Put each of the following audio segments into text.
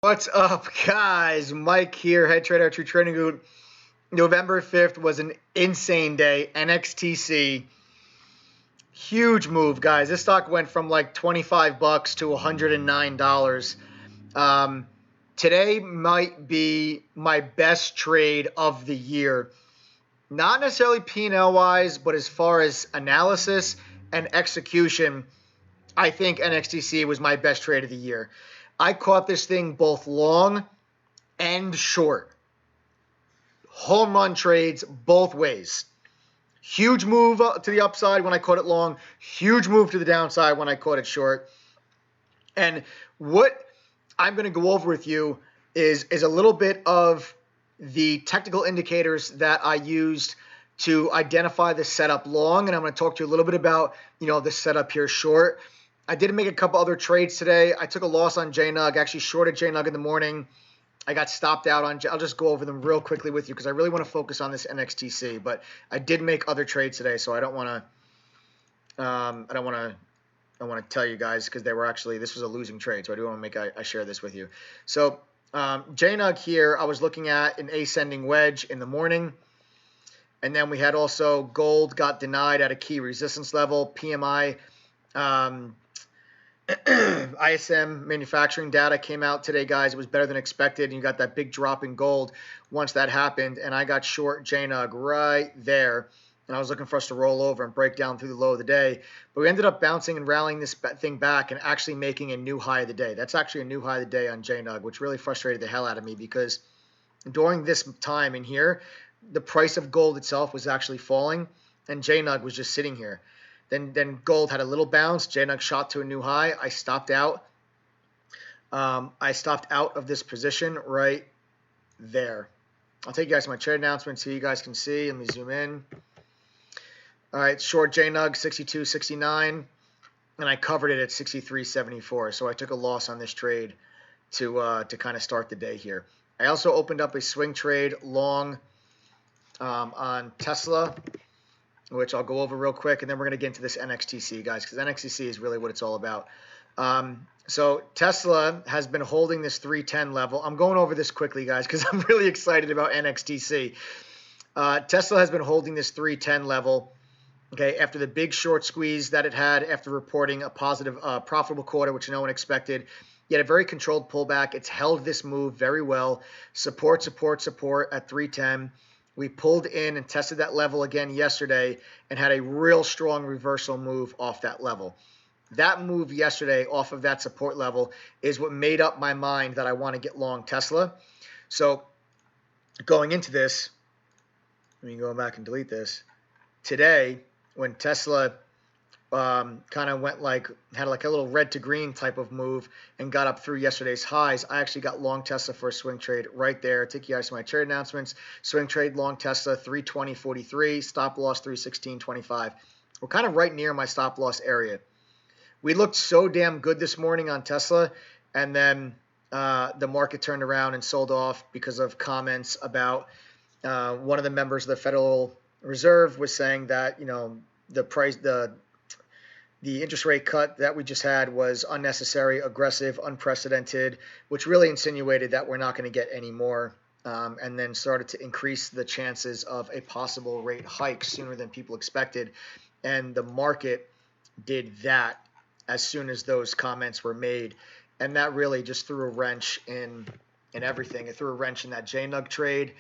What's up, guys? Mike here, head trader, True Trading Group. November 5th was an insane day. NXTC, huge move, guys. This stock went from like 25 bucks to $109. Um, Today might be my best trade of the year. Not necessarily P&L wise, but as far as analysis and execution, I think NXTC was my best trade of the year. I caught this thing both long and short. Home run trades both ways. Huge move to the upside when I caught it long. Huge move to the downside when I caught it short. And what I'm going to go over with you is a little bit of the technical indicators that I used to identify the setup long. And I'm going to talk to you a little bit about, the setup here short. I did make a couple other trades today. I took a loss on JNUG, actually shorted JNUG in the morning. I got stopped out on. I'll just go over them real quickly with you because I really want to focus on this NXTC. But I did make other trades today, so I don't want to. I don't want to tell you guys because they were actually. This was a losing trade, so I do want to make. I share this with you. So JNUG here, I was looking at an ascending wedge in the morning, and then we had also gold got denied at a key resistance level. PMI. ISM manufacturing data came out today, guys. It was better than expected. And you got that big drop in gold once that happened. And I got short JNUG right there. And I was looking for us to roll over and break down through the low of the day. But we ended up bouncing and rallying this thing back and actually making a new high of the day. That's actually a new high of the day on JNUG, which really frustrated the hell out of me because during this time in here, the price of gold itself was actually falling and JNUG was just sitting here. Then gold had a little bounce. JNUG shot to a new high. I stopped out. I stopped out of this position right there. I'll take you guys to my trade announcement so you guys can see. Let me zoom in. All right, short JNUG 62.69, and I covered it at 63.74. So I took a loss on this trade to kind of start the day here. I also opened up a swing trade long on Tesla, which I'll go over real quick, and then we're going to get into this NXTC, guys, because NXTC is really what it's all about. So Tesla has been holding this 310 level. I'm going over this quickly, guys, because I'm really excited about NXTC. Tesla has been holding this 310 level, okay, after the big short squeeze that it had after reporting a positive, profitable quarter, which no one expected. Yet a very controlled pullback. It's held this move very well. Support, support, support at 310. We pulled in and tested that level again yesterday and had a real strong reversal move off that level. That move yesterday off of that support level is what made up my mind that I want to get long Tesla. So going into this, let me go back and delete this. Today, when Tesla kind of went had a little red to green type of move and got up through yesterday's highs, I actually got long Tesla for a swing trade right there. Take you guys to my trade announcements. Swing trade long Tesla 320.43, stop loss 316.25. We're kind of right near my stop loss area. We looked so damn good this morning on Tesla, and then the market turned around and sold off because of comments about one of the members of the Federal Reserve was saying that the interest rate cut that we just had was unnecessary, aggressive, unprecedented, which really insinuated that we're not going to get any more, and then started to increase the chances of a possible rate hike sooner than people expected. And the market did that as soon as those comments were made. And that really just threw a wrench in everything. It threw a wrench in that JNUG trade,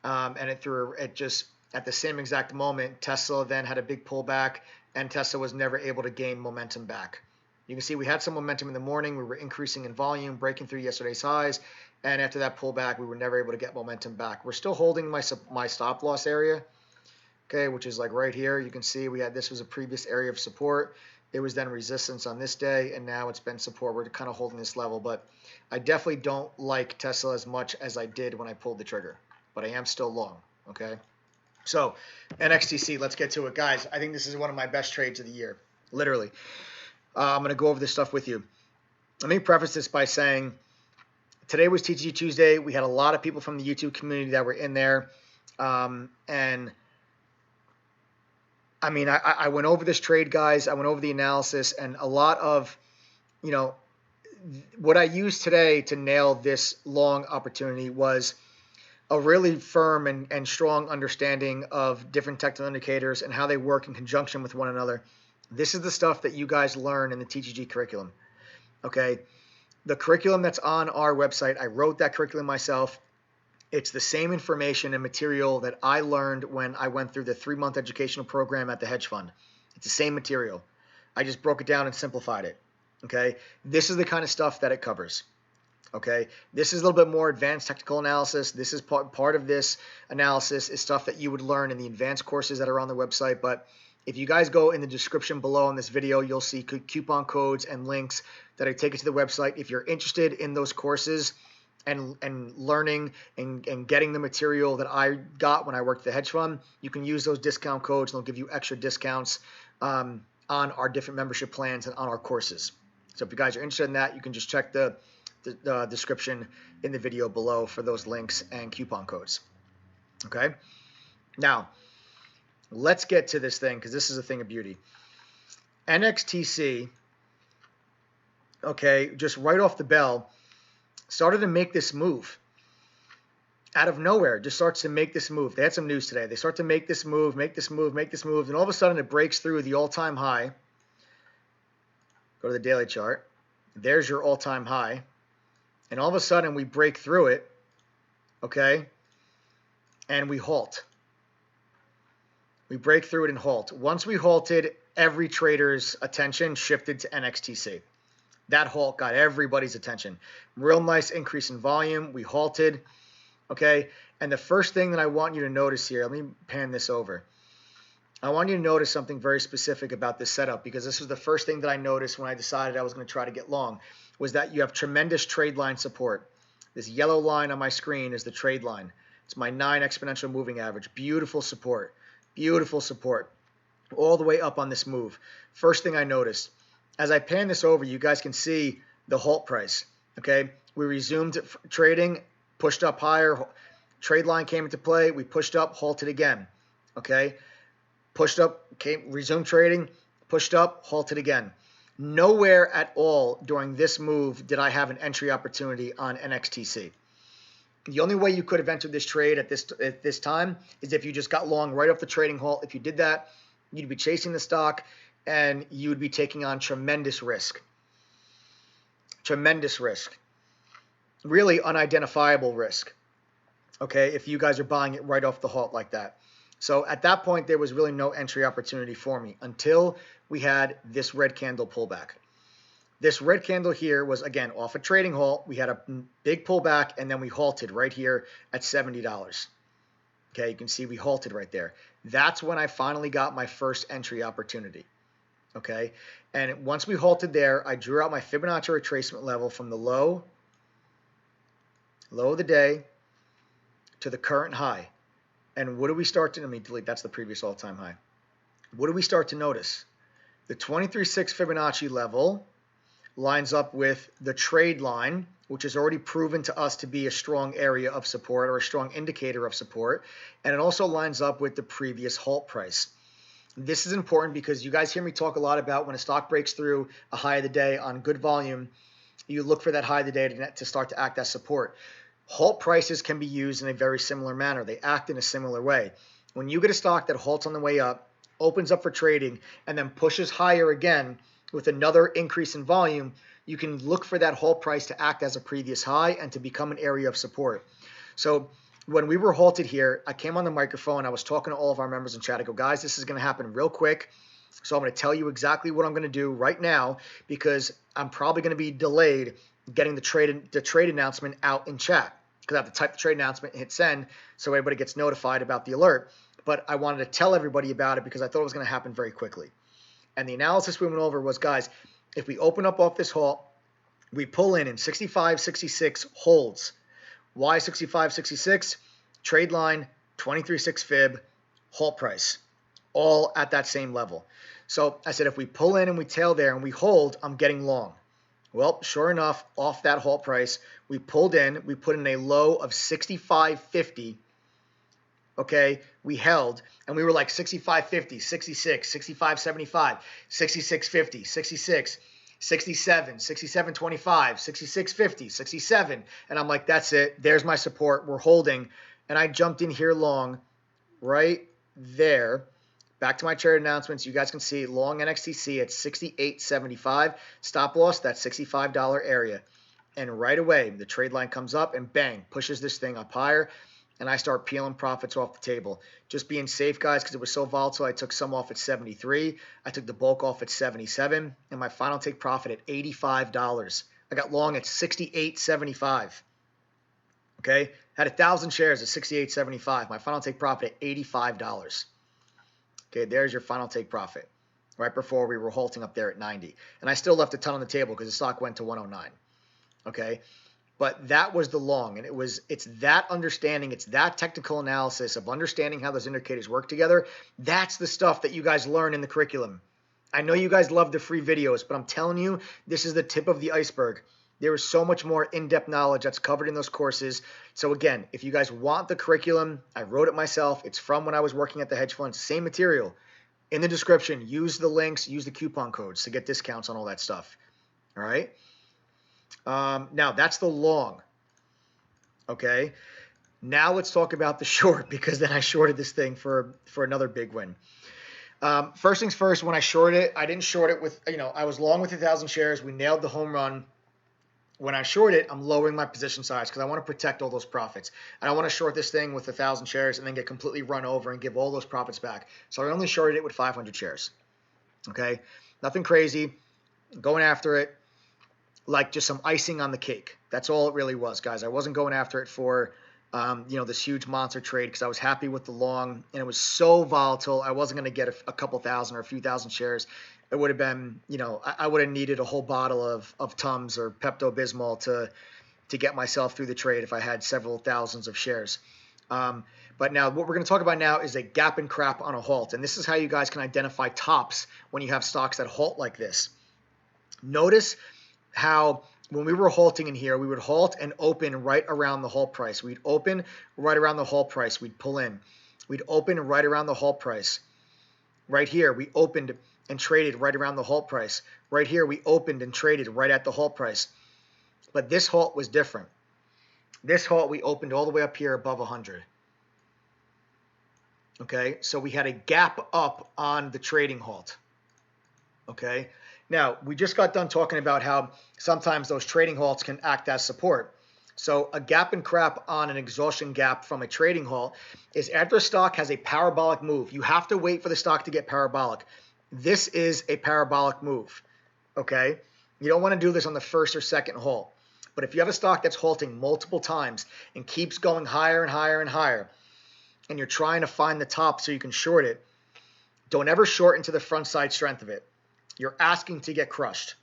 and it just at the same exact moment, Tesla then had a big pullback, and Tesla was never able to gain momentum back. You can see we had some momentum in the morning. We were increasing in volume, breaking through yesterday's highs, and after that pullback, we were never able to get momentum back. We're still holding my stop loss area, okay, which is like right here. You can see this was a previous area of support. It was then resistance on this day, and now it's been support. We're kind of holding this level, but I definitely don't like Tesla as much as I did when I pulled the trigger, but I am still long, okay? So NXTC, let's get to it, guys. I think this is one of my best trades of the year, literally. I'm going to go over this stuff with you. Let me preface this by saying today was TTG Tuesday. We had a lot of people from the YouTube community that were in there. And I mean, I went over this trade, guys. I went over the analysis, and a lot of, what I used today to nail this long opportunity was a really firm and strong understanding of different technical indicators and how they work in conjunction with one another. This is the stuff that you guys learn in the TGG curriculum. Okay, the curriculum that's on our website, I wrote that curriculum myself. It's the same information and material that I learned when I went through the 3-month educational program at the hedge fund. It's the same material. I just broke it down and simplified it. Okay, this is the kind of stuff that it covers. Okay, this is a little bit more advanced technical analysis. This is part of this analysis is stuff that you would learn in the advanced courses that are on the website. But if you guys go in the description below on this video, you'll see coupon codes and links that I take you to the website. If you're interested in those courses and learning and getting the material that I got when I worked at the hedge fund, you can use those discount codes and they'll give you extra discounts on our different membership plans and on our courses. So if you guys are interested in that, you can just check the description in the video below for those links and coupon codes. Okay, now let's get to this thing because this is a thing of beauty. NXTC, okay, just right off the bell, started to make this move. Out of nowhere, just starts to make this move. They had some news today. They start to make this move, and all of a sudden it breaks through the all-time high. Go to the daily chart. There's your all-time high. And all of a sudden we break through it, okay, and we halt. We break through it and halt. Once we halted, every trader's attention shifted to NXTC. That halt got everybody's attention. Real nice increase in volume. We halted, okay? And the first thing that I want you to notice here, let me pan this over. I want you to notice something very specific about this setup because this was the first thing that I noticed when I decided I was going to try to get long, was that you have tremendous trade line support. This yellow line on my screen is the trade line. It's my 9 exponential moving average. Beautiful support. Beautiful support. All the way up on this move. First thing I noticed. As I pan this over, you guys can see the halt price. Okay, we resumed trading, pushed up higher. Trade line came into play. We pushed up, halted again. Okay, pushed up, resumed trading, pushed up, halted again. Nowhere at all during this move did I have an entry opportunity on NXTC. The only way you could have entered this trade at this time is if you just got long right off the trading halt. If you did that, you'd be chasing the stock and you would be taking on tremendous risk. Tremendous risk. Really unidentifiable risk. Okay, if you guys are buying it right off the halt like that. So at that point, there was really no entry opportunity for me until we had this red candle pullback. This red candle here was, again, off a trading halt. We had a big pullback, and then we halted right here at $70. Okay, you can see we halted right there. That's when I finally got my first entry opportunity. Okay, and once we halted there, I drew out my Fibonacci retracement level from the low of the day to the current high. And what do we start to, let me delete, that's the previous all-time high. What do we start to notice? The 23.6 Fibonacci level lines up with the trade line, which is already proven to us to be a strong area of support or a strong indicator of support. And it also lines up with the previous halt price. This is important because you guys hear me talk a lot about when a stock breaks through a high of the day on good volume, you look for that high of the day to start to act as support. Halt prices can be used in a very similar manner. They act in a similar way. When you get a stock that halts on the way up, opens up for trading, and then pushes higher again with another increase in volume, you can look for that halt price to act as a previous high and to become an area of support. So when we were halted here, I came on the microphone. I was talking to all of our members in chat. I go, guys, this is going to happen real quick. So I'm going to tell you exactly what I'm going to do right now because I'm probably going to be delayed getting the trade announcement out in chat because I have to type the trade announcement and hit send so everybody gets notified about the alert. But I wanted to tell everybody about it because I thought it was going to happen very quickly. And the analysis we went over was, guys, if we open up off this halt, we pull in 65, 66 holds. Why 65, 66? Trade line, 23.6 fib, halt price, all at that same level. So I said, if we pull in and we tail there and we hold, I'm getting long. Well, sure enough, off that halt price, we pulled in, we put in a low of 65.50. Okay, we held, and we were like 65.50, 66, 65.75, 66.50, 66, 67, 67.25, 66.50, 67. And I'm like, that's it. There's my support. We're holding. And I jumped in here long right there. Back to my trade announcements. You guys can see long NXTC at 68.75. Stop loss, that $65 area. And right away, the trade line comes up and bang, pushes this thing up higher. And I start peeling profits off the table. Just being safe, guys, because it was so volatile. I took some off at 73. I took the bulk off at 77. And my final take profit at $85. I got long at 68.75. Okay? Had 1,000 shares at 68.75. My final take profit at $85. Okay, there's your final take profit. Right before we were halting up there at 90. And I still left a ton on the table because the stock went to 109. Okay? But that was the long, and it's that understanding, it's that technical analysis of understanding how those indicators work together. That's the stuff that you guys learn in the curriculum. I know you guys love the free videos, but I'm telling you, this is the tip of the iceberg. There is so much more in-depth knowledge that's covered in those courses. So again, if you guys want the curriculum, I wrote it myself. It's from when I was working at the hedge funds. Same material. In the description, use the links, use the coupon codes to get discounts on all that stuff. All right? Now, that's the long. Okay? Now let's talk about the short, because then I shorted this thing for another big win. First things first, when I shorted it, I didn't short it with, I was long with 1,000 shares. We nailed the home run. When I short it, I'm lowering my position size because I want to protect all those profits. I don't want to short this thing with 1,000 shares and then get completely run over and give all those profits back. So I only shorted it with 500 shares. Okay? Nothing crazy. Going after it like just some icing on the cake. That's all it really was, guys. I wasn't going after it for, this huge monster trade because I was happy with the long, and it was so volatile. I wasn't going to get a couple thousand or a few thousand shares. It would have been, I would have needed a whole bottle of Tums or Pepto-Bismol to get myself through the trade if I had several thousands of shares. But now what we're going to talk about now is a gap and crap on a halt. And this is how you guys can identify tops when you have stocks that halt like this. Notice how when we were halting in here, we would halt and open right around the halt price. We'd open right around the halt price. We'd pull in. We'd open right around the halt price. Right here, we opened and traded right around the halt price. Right here, we opened and traded right at the halt price. But this halt was different. This halt, we opened all the way up here above 100. Okay, so we had a gap up on the trading halt. Okay, now we just got done talking about how sometimes those trading halts can act as support. So a gap and crap on an exhaustion gap from a trading halt is after a stock has a parabolic move. You have to wait for the stock to get parabolic. This is a parabolic move. Okay, you don't want to do this on the first or second halt. But if you have a stock that's halting multiple times and keeps going higher and higher and higher, and you're trying to find the top so you can short it, don't ever short into the front side strength of it. You're asking to get crushed.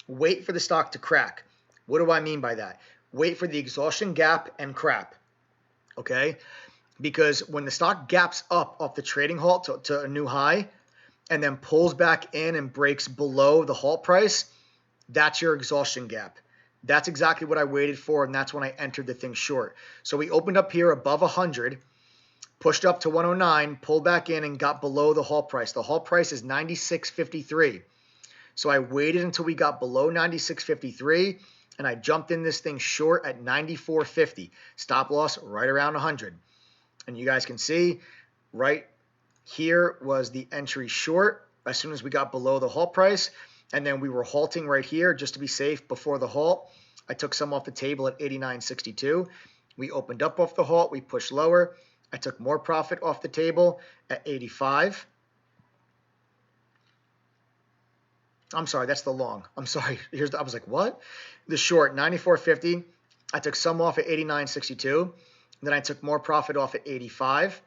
Wait for the stock to crack. What do I mean by that? Wait for the exhaustion gap and crap. Okay? Because when the stock gaps up off the trading halt to a new high and then pulls back in and breaks below the halt price, that's your exhaustion gap. That's exactly what I waited for, and that's when I entered the thing short. So we opened up here above 100, pushed up to 109, pulled back in, and got below the halt price. The halt price is 96.53. So I waited until we got below 96.53, and I jumped in this thing short at 94.50. Stop loss right around 100. And you guys can see right here was the entry short as soon as we got below the halt price. And then we were halting right here just to be safe before the halt. I took some off the table at 89.62. We opened up off the halt. We pushed lower. I took more profit off the table at 85. I'm sorry, that's the long. I'm sorry. I was like, what? The short, 94.50. I took some off at 89.62. Then I took more profit off at 85.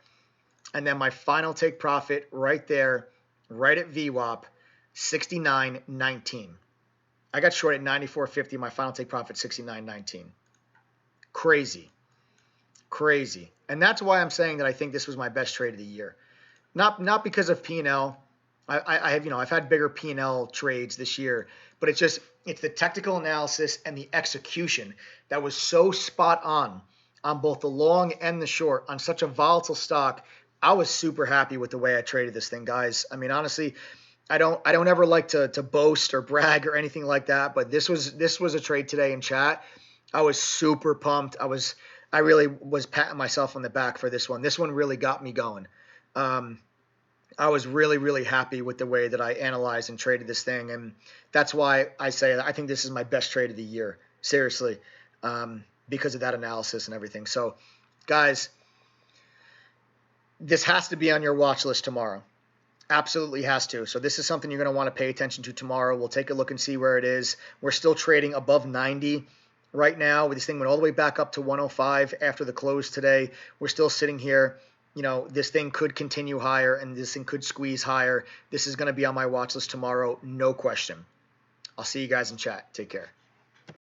And then my final take profit right there, right at VWAP, 69.19. I got short at 94.50. My final take profit 69.19. Crazy. Crazy. And that's why I'm saying that I think this was my best trade of the year. Not because of P&L. I've had bigger P&L trades this year, but it's the technical analysis and the execution that was so spot on both the long and the short on such a volatile stock. I was super happy with the way I traded this thing, guys. I mean, honestly, I don't ever like to boast or brag or anything like that, but this was a trade today in chat. I was super pumped. I really was patting myself on the back for this one. This one really got me going. I was really, really happy with the way that I analyzed and traded this thing, and that's why I say I think this is my best trade of the year. Seriously, because of that analysis and everything. So, guys, this has to be on your watch list tomorrow. Absolutely has to. So this is something you're going to want to pay attention to tomorrow. We'll take a look and see where it is. We're still trading above 90 right now. This thing went all the way back up to 105 after the close today. We're still sitting here. This thing could continue higher and this thing could squeeze higher. This is going to be on my watch list tomorrow, no question. I'll see you guys in chat. Take care.